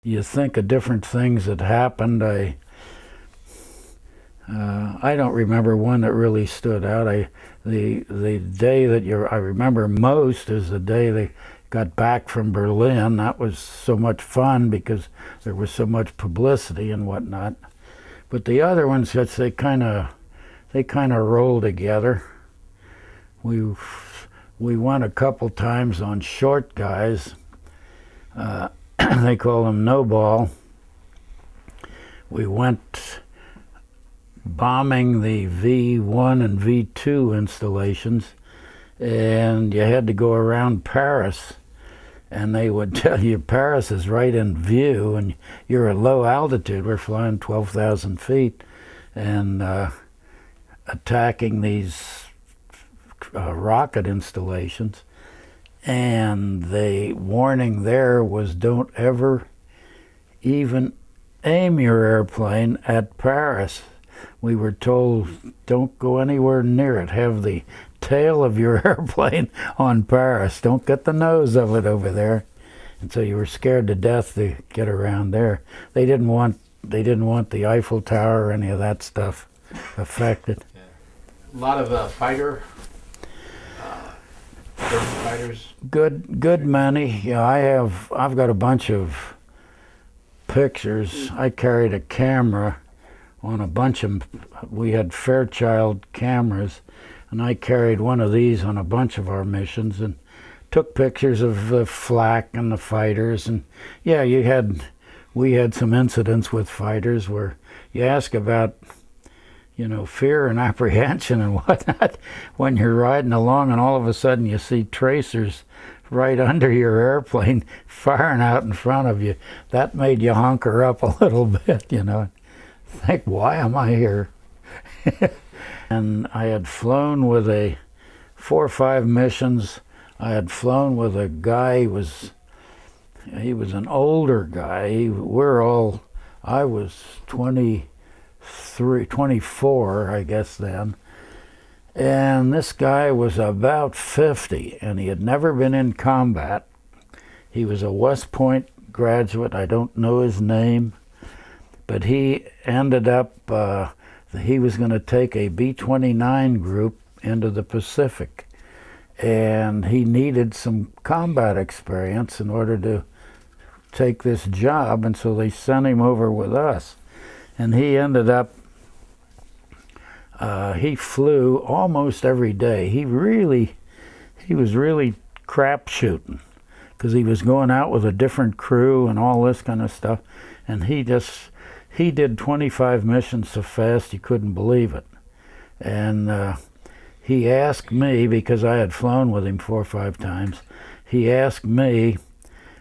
you think of different things that happened. I don't remember one that really stood out. The day that I remember most is the day they got back from Berlin. That was so much fun because there was so much publicity and whatnot. But the other ones, they kind of roll together. We won a couple times on short guys. They call them no ball. We went bombing the V1 and V2 installations, and you had to go around Paris, and they would tell you Paris is right in view, and you're at low altitude. We're flying 12,000 feet and attacking these rocket installations. And the warning there was, don't ever even aim your airplane at Paris. We were told, don't go anywhere near it. Have the tail of your airplane on Paris. Don't get the nose of it over there. And so you were scared to death to get around there. They didn't want the Eiffel Tower or any of that stuff affected. Yeah. A lot of fighters. Good many. Yeah, I've got a bunch of pictures. I carried a camera on a bunch of, we had Fairchild cameras, and I carried one of these on a bunch of our missions and took pictures of the flak and the fighters. And yeah, we had some incidents with fighters where you ask about, fear and apprehension and whatnot when you're riding along and all of a sudden you see tracers right under your airplane firing out in front of you. That made you hunker up a little bit, Think, why am I here? And I had flown with 4 or 5 missions. I had flown with a guy, he was an older guy. I was 24, I guess then. And this guy was about 50, and he had never been in combat. He was a West Point graduate. I don't know his name, but he ended up, he was going to take a B-29 group into the Pacific, and he needed some combat experience in order to take this job, and so they sent him over with us. And he ended up, he flew almost every day. He was really crap shooting because he was going out with a different crew and all this kind of stuff. And he did 25 missions so fast you couldn't believe it. And he asked me, because I had flown with him 4 or 5 times, he asked me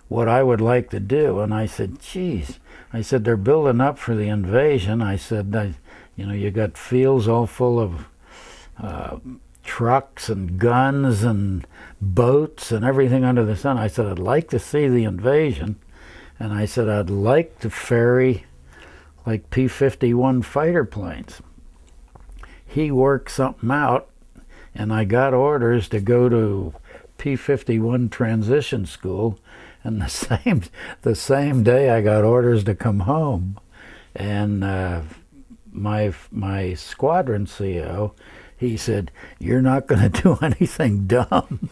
what I would like to do. And I said, geez. I said, they're building up for the invasion. I said, you got fields all full of trucks and guns and boats and everything under the sun. I said, I'd like to see the invasion. And I said, I'd like to ferry like P-51 fighter planes. He worked something out, and I got orders to go to P-51 transition school. And the same day I got orders to come home. And my squadron CO, he said, you're not going to do anything dumb.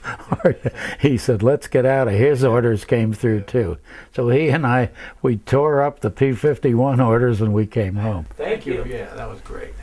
He said, let's get out of here. His orders came through too. So he and I, we tore up the P-51 orders and we came home. Thank you. Yeah, that was great.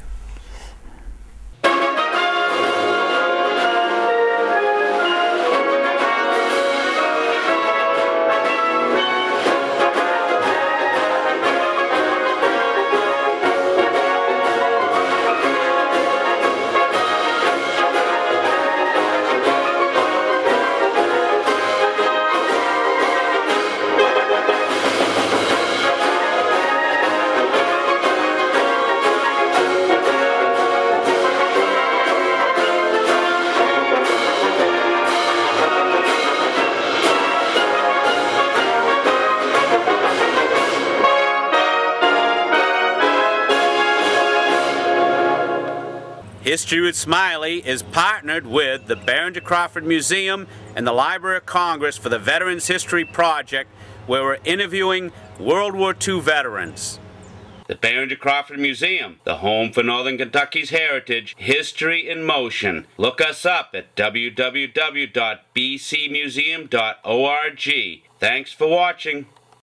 History with Smiley is partnered with the Barrington Crawford Museum and the Library of Congress for the Veterans History Project, where we're interviewing World War II veterans. The Barringer Crawford Museum, the home for Northern Kentucky's heritage, history in motion. Look us up at www.bcmuseum.org. Thanks for watching.